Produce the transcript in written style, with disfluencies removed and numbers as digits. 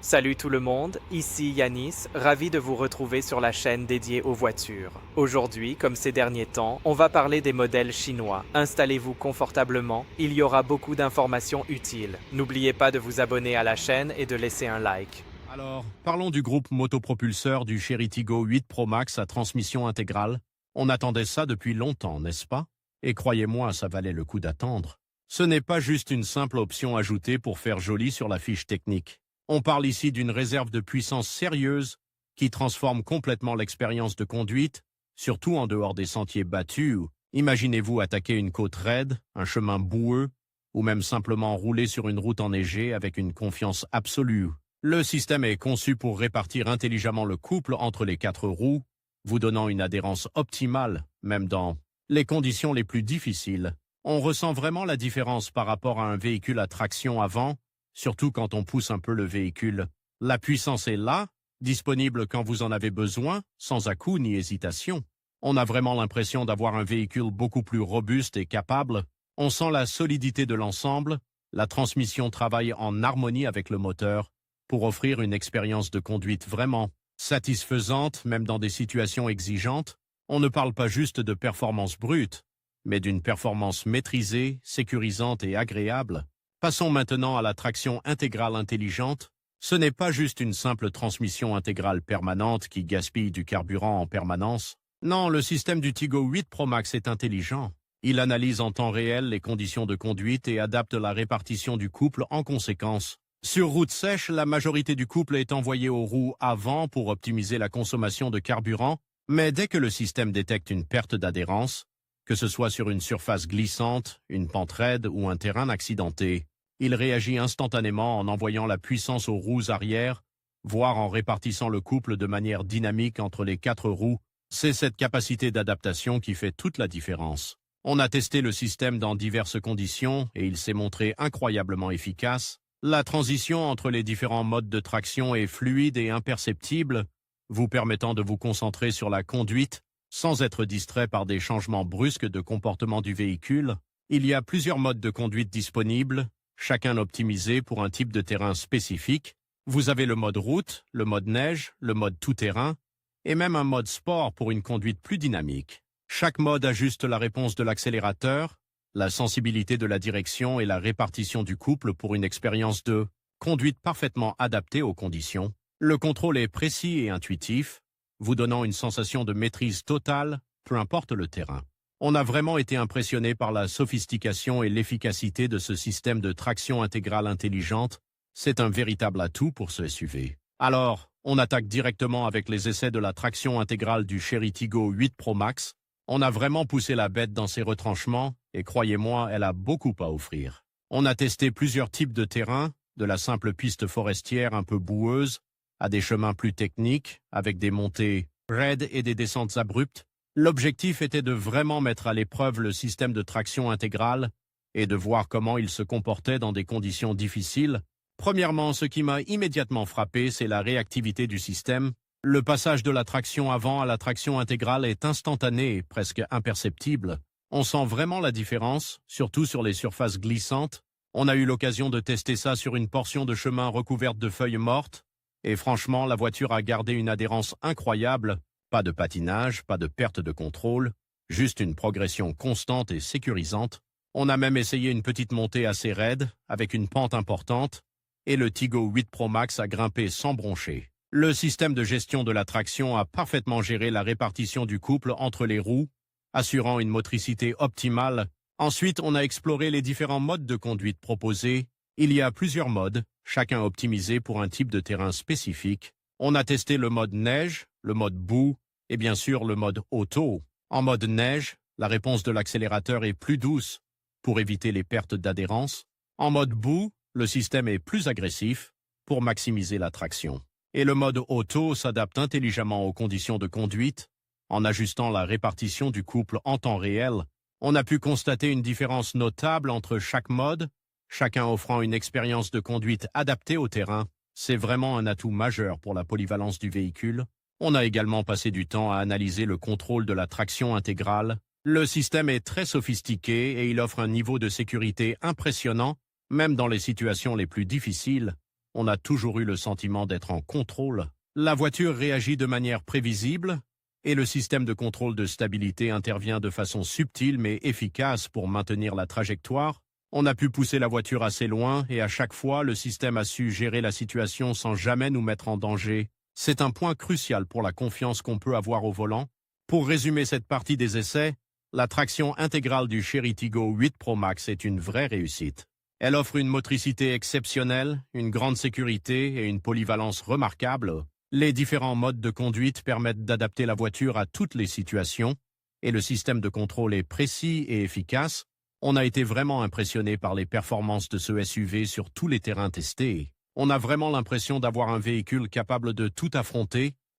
Salut tout le monde, ici Yanis, ravi de vous retrouver sur la chaîne dédiée aux voitures. Aujourd'hui, comme ces derniers temps, on va parler des modèles chinois. Installez-vous confortablement, il y aura beaucoup d'informations utiles. N'oubliez pas de vous abonner à la chaîne et de laisser un like. Alors, parlons du groupe motopropulseur du Chery Tiggo 8 Pro Max à transmission intégrale. On attendait ça depuis longtemps, n'est-ce pas? Et croyez-moi, ça valait le coup d'attendre. Ce n'est pas juste une simple option ajoutée pour faire joli sur la fiche technique. On parle ici d'une réserve de puissance sérieuse qui transforme complètement l'expérience de conduite, surtout en dehors des sentiers battus où, imaginez-vous attaquer une côte raide, un chemin boueux, ou même simplement rouler sur une route enneigée avec une confiance absolue. Le système est conçu pour répartir intelligemment le couple entre les quatre roues, vous donnant une adhérence optimale, même dans les conditions les plus difficiles. On ressent vraiment la différence par rapport à un véhicule à traction avant, surtout quand on pousse un peu le véhicule. La puissance est là, disponible quand vous en avez besoin, sans à-coups ni hésitation. On a vraiment l'impression d'avoir un véhicule beaucoup plus robuste et capable. On sent la solidité de l'ensemble, la transmission travaille en harmonie avec le moteur pour offrir une expérience de conduite vraiment satisfaisante, même dans des situations exigeantes. On ne parle pas juste de performance brute, mais d'une performance maîtrisée, sécurisante et agréable. Passons maintenant à la traction intégrale intelligente. Ce n'est pas juste une simple transmission intégrale permanente qui gaspille du carburant en permanence. Non, le système du Tiggo 8 Pro Max est intelligent. Il analyse en temps réel les conditions de conduite et adapte la répartition du couple en conséquence. Sur route sèche, la majorité du couple est envoyée aux roues avant pour optimiser la consommation de carburant, mais dès que le système détecte une perte d'adhérence, que ce soit sur une surface glissante, une pente raide ou un terrain accidenté, il réagit instantanément en envoyant la puissance aux roues arrière, voire en répartissant le couple de manière dynamique entre les quatre roues. C'est cette capacité d'adaptation qui fait toute la différence. On a testé le système dans diverses conditions et il s'est montré incroyablement efficace. La transition entre les différents modes de traction est fluide et imperceptible, vous permettant de vous concentrer sur la conduite sans être distrait par des changements brusques de comportement du véhicule. Il y a plusieurs modes de conduite disponibles, chacun optimisé pour un type de terrain spécifique. Vous avez le mode route, le mode neige, le mode tout-terrain et même un mode sport pour une conduite plus dynamique. Chaque mode ajuste la réponse de l'accélérateur, la sensibilité de la direction et la répartition du couple pour une expérience de conduite parfaitement adaptée aux conditions. Le contrôle est précis et intuitif, vous donnant une sensation de maîtrise totale, peu importe le terrain. On a vraiment été impressionné par la sophistication et l'efficacité de ce système de traction intégrale intelligente. C'est un véritable atout pour ce SUV. Alors, on attaque directement avec les essais de la traction intégrale du Chery Tiggo 8 Pro Max. On a vraiment poussé la bête dans ses retranchements et croyez-moi, elle a beaucoup à offrir. On a testé plusieurs types de terrains, de la simple piste forestière un peu boueuse à des chemins plus techniques avec des montées raides et des descentes abruptes. L'objectif était de vraiment mettre à l'épreuve le système de traction intégrale et de voir comment il se comportait dans des conditions difficiles. Premièrement, ce qui m'a immédiatement frappé, c'est la réactivité du système. Le passage de la traction avant à la traction intégrale est instantané et presque imperceptible. On sent vraiment la différence, surtout sur les surfaces glissantes. On a eu l'occasion de tester ça sur une portion de chemin recouverte de feuilles mortes. Et franchement, la voiture a gardé une adhérence incroyable. Pas de patinage, pas de perte de contrôle, juste une progression constante et sécurisante. On a même essayé une petite montée assez raide, avec une pente importante, et le Tiggo 8 Pro Max a grimpé sans broncher. Le système de gestion de la traction a parfaitement géré la répartition du couple entre les roues, assurant une motricité optimale. Ensuite, on a exploré les différents modes de conduite proposés. Il y a plusieurs modes, chacun optimisé pour un type de terrain spécifique. On a testé le mode neige, le mode boue et bien sûr le mode auto. En mode neige, la réponse de l'accélérateur est plus douce pour éviter les pertes d'adhérence. En mode boue, le système est plus agressif pour maximiser la traction. Et le mode auto s'adapte intelligemment aux conditions de conduite. En ajustant la répartition du couple en temps réel, on a pu constater une différence notable entre chaque mode, chacun offrant une expérience de conduite adaptée au terrain. C'est vraiment un atout majeur pour la polyvalence du véhicule. On a également passé du temps à analyser le contrôle de la traction intégrale. Le système est très sophistiqué et il offre un niveau de sécurité impressionnant, même dans les situations les plus difficiles. on a toujours eu le sentiment d'être en contrôle. La voiture réagit de manière prévisible et le système de contrôle de stabilité intervient de façon subtile mais efficace pour maintenir la trajectoire. On a pu pousser la voiture assez loin et à chaque fois, le système a su gérer la situation sans jamais nous mettre en danger. C'est un point crucial pour la confiance qu'on peut avoir au volant. Pour résumer cette partie des essais, la traction intégrale du Chery Tiggo 8 Pro Max est une vraie réussite. Elle offre une motricité exceptionnelle, une grande sécurité et une polyvalence remarquable. Les différents modes de conduite permettent d'adapter la voiture à toutes les situations et le système de contrôle est précis et efficace. On a été vraiment impressionné par les performances de ce SUV sur tous les terrains testés. On a vraiment l'impression d'avoir un véhicule capable de tout affronter